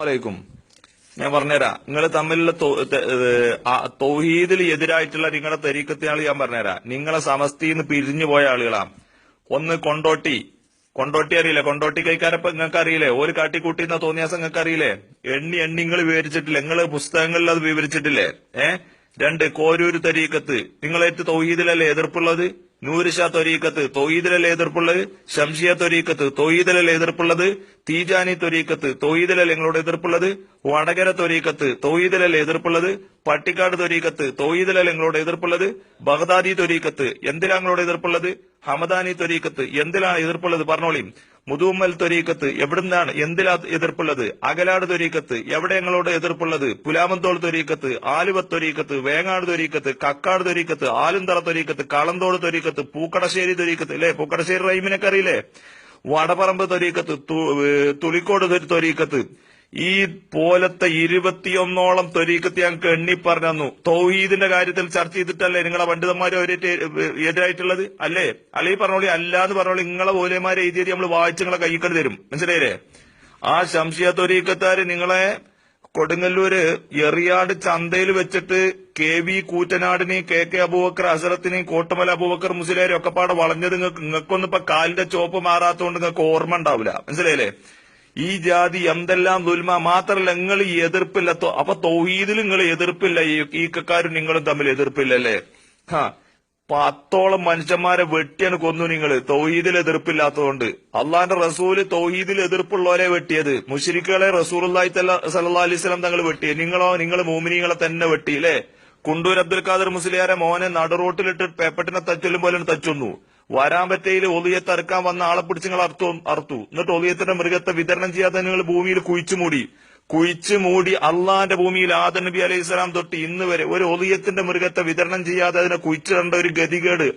അലൈക്കും. ഞാൻ പറഞ്ഞുതരാം. നിങ്ങൾ തമ്മിലുള്ള തൗഹീദിൽ എതിരായിട്ടുള്ള നിങ്ങളുടെ തരീക്കത്തിനാൾ ഞാൻ പറഞ്ഞുതരാം. നിങ്ങളെ സമസ്തിന്ന് പിരിഞ്ഞു പോയ ആളുകളാ. ഒന്ന് കൊണ്ടോട്ടി അറിയില്ലേ? കൊണ്ടോട്ടി കൈക്കാരപ്പ നിങ്ങൾക്ക് അറിയില്ലേ? ഒരു കാട്ടിക്കൂട്ടിന്ന തോന്നിയാസം നിങ്ങൾക്ക് അറിയില്ലേ? എണ്ണി നിങ്ങൾ വിവരിച്ചിട്ടില്ല. നിങ്ങൾ പുസ്തകങ്ങളിൽ അത് വിവരിച്ചിട്ടില്ലേ? രണ്ട്, കോരൂര് തരീക്കത്ത് നിങ്ങളേറ്റ് തൗഹീദിലല്ലേ എതിർപ്പുള്ളത്? നൂർഷാ ത്വരീക്കത്ത് തൗഹീദിലല്ലേ എതിർപ്പുള്ളത്? ശംഷിയ ത്വരീക്കത്ത് തൗഹീദിലല്ലേ എതിർപ്പുള്ളത്? തീജാനി ത്വരീക്കത്ത് തൗഹീദിലല്ലേ നിങ്ങളോട് എതിർപ്പുള്ളത്? വടകര ത്വരീക്കത്ത് തൗഹീദിലല്ലേ എതിർപ്പുള്ളത്? പട്ടിക്കാട് ത്വരീക്കത്ത് തൗഹീദിലല്ലേ നിങ്ങളോട് എതിർപ്പുള്ളത്? ബഗ്ദാദി ത്വരീക്കത്ത് എന്തിനാ നിങ്ങളോട് എതിർപ്പുള്ളത്? ഹമദാനി ത്വരീക്കത്ത് എന്തിലാണ് എതിർപ്പുള്ളത്? പറഞ്ഞോളിയും. മുതുമ്മൽ ത്വരീക്കത്ത് എവിടുന്നാണ് എന്തിലാ എതിർപ്പുള്ളത്? അകലാട് ത്വരീക്കത്ത് എവിടെ ഞങ്ങളോട് എതിർപ്പുള്ളത്? പുലാമന്തോൾ ത്വരീക്കത്ത്, ആലുവ ത്വരീക്കത്ത്, വേങ്ങാട് ത്വരീക്കത്ത്, കക്കാട് ത്വരീക്കത്ത്, ആലുന്തറ ത്വരീക്കത്ത്, കളന്തോട് ത്വരീക്കത്ത്, പൂക്കടശ്ശേരി ത്വരീക്കത്ത് അല്ലെ? പൂക്കടശ്ശേരി റഹീമിനൊക്കെ അറിയില്ലേ? വടപറമ്പ് ത്വരീക്കത്ത്, തുളിക്കോട് ത്വരീക്കത്ത്, ഈ പോലത്തെ 21ഓളം ത്വരീക്കത്ത് ഞങ്ങൾക്ക് എണ്ണി പറഞ്ഞു. തൗഹീദിന്റെ കാര്യത്തിൽ ചർച്ച ചെയ്തിട്ടല്ലേ നിങ്ങളെ പണ്ഡിതന്മാരെ എതിരായിട്ടുള്ളത്? അല്ലേ? അല്ലെങ്കിൽ പറഞ്ഞോളി അല്ലാന്ന് പറഞ്ഞോളി. നിങ്ങളെ ഓലേമാരെ എഴുതിയത് നമ്മൾ വായിച്ച് നിങ്ങളെ കൈക്കടി തരും. മനസ്സിലായില്ലേ? ആ ശംഷിയ ത്വരീക്കത്താര് നിങ്ങളെ കൊടുങ്ങല്ലൂര് എറിയാട് ചന്തയിൽ വെച്ചിട്ട് KV കൂറ്റനാടിനെയും KK അബൂബക്കർ അസറത്തിനെയും കോട്ടമല അബൂബക്കർ മുസ്ലിയാരും ഒക്കെ പാടെ വളഞ്ഞത് നിങ്ങൾക്കൊന്നും ഇപ്പൊ കാലിന്റെ ചോപ്പ് മാറാത്തോണ്ട് നിങ്ങൾക്ക് ഓർമ്മ ഉണ്ടാവില്ല. മനസ്സിലായില്ലേ? ഈ ജാതി എന്തെല്ലാം ദുൽമ മാത്രല്ല നിങ്ങൾ ഈ എതിർപ്പില്ല. അപ്പൊ തൗഹീദിൽ നിങ്ങൾ എതിർപ്പില്ല. ഈ കക്കാരും നിങ്ങളും തമ്മിൽ എതിർപ്പില്ലല്ലേ? 10ഓളം മനുഷ്യന്മാരെ വെട്ടിയാണ് കൊന്നു നിങ്ങൾ തൗഹീദിൽ എതിർപ്പില്ലാത്തതുകൊണ്ട്. അള്ളാന്റെ റസൂല് തൗഹീദിൽ എതിർപ്പുള്ളവരെ വെട്ടിയത്. മുശ്രിക്കുകളെ റസൂലുള്ളാഹി സ്വല്ലല്ലാഹു അലൈഹി വസല്ലം തങ്ങൾ വെട്ടിയത്. നിങ്ങൾ മോമിനീങ്ങളെ തന്നെ വെട്ടി അല്ലേ? കുണ്ടൂർ അബ്ദുൽ ഖാദർ മുസ്ലിയാരെ മോനെ നടുറോട്ടിലിട്ട് പേപ്പട്ടിനെ തച്ചൊല്ലും പോലെ തച്ചൊന്നു. വരാൻ പറ്റയിൽ ഒളിയത്ത് അറുക്കാൻ വന്ന ആളെ പിടിച്ച് നിങ്ങൾ അറുത്തു. എന്നിട്ട് ഒളിയത്തിന്റെ മൃഗത്തെ വിതരണം ചെയ്യാതെ നിങ്ങൾ ഭൂമിയിൽ കുഴിച്ചു മൂടി അള്ളാന്റെ ഭൂമിയിൽ ആദം നബി അലൈഹി സ്വലാം തൊട്ട് ഇന്ന് വരെ ഒരു ഒളിയത്തിന്റെ മൃഗത്തെ വിതരണം ചെയ്യാതെ അതിനെ കുഴിച്ചിടേണ്ട ഒരു ഗതികേട്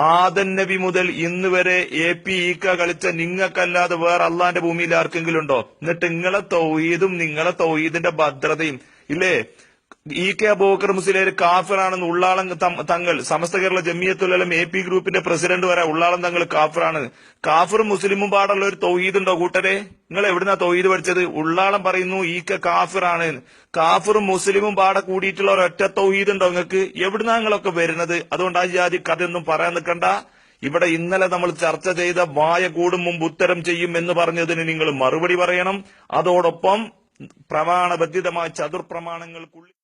ആദം നബി മുതൽ ഇന്ന് വരെ AP ഈക്ക കളിച്ച നിങ്ങൾക്കല്ലാതെ വേറെ അള്ളാന്റെ ഭൂമിയിൽ ആർക്കെങ്കിലും ഉണ്ടോ? എന്നിട്ട് നിങ്ങളെ തൗഹീദും നിങ്ങളെ തൗഹീദിന്റെ ഭദ്രതയും ഇല്ലേ? EK അബൂബക്കർ മുസ്ലിയാർ കാഫിറാണെന്ന് ഉള്ളാളം തങ്ങൾ സമസ്ത കേരള ജമിയത്തുൽ ഉലമ AP ഗ്രൂപ്പിന്റെ പ്രസിഡന്റ് വരെ ഉള്ളാളം തങ്ങൾ കാഫിറാണ്. കാഫിറും മുസ്ലിമും പാടുള്ള ഒരു തൗഹീദ് ഉണ്ടോ കൂട്ടരെ? നിങ്ങൾ എവിടുന്നാ തൗഹീദ് പഠിച്ചത്? ഉള്ളാളം പറയുന്നു EK കാഫിറാണ്. കാഫിറും മുസ്ലിമും പാടെ കൂടിയിട്ടുള്ള ഒരൊറ്റ തൗഹീദ് ഉണ്ടോ നിങ്ങൾക്ക്? എവിടുന്നാ നിങ്ങളൊക്കെ വരുന്നത്? അതുകൊണ്ട് ആ ജാതി കഥയൊന്നും പറയാൻ നിൽക്കണ്ട. ഇവിടെ ഇന്നലെ നമ്മൾ ചർച്ച ചെയ്ത വായ കൂടും മുമ്പ് ഉത്തരം ചെയ്യും എന്ന് പറഞ്ഞതിന് നിങ്ങൾ മറുപടി പറയണം. അതോടൊപ്പം പ്രമാണബദ്ധിതമായ ചതുർപ്രമാണങ്ങൾക്കുള്ളിൽ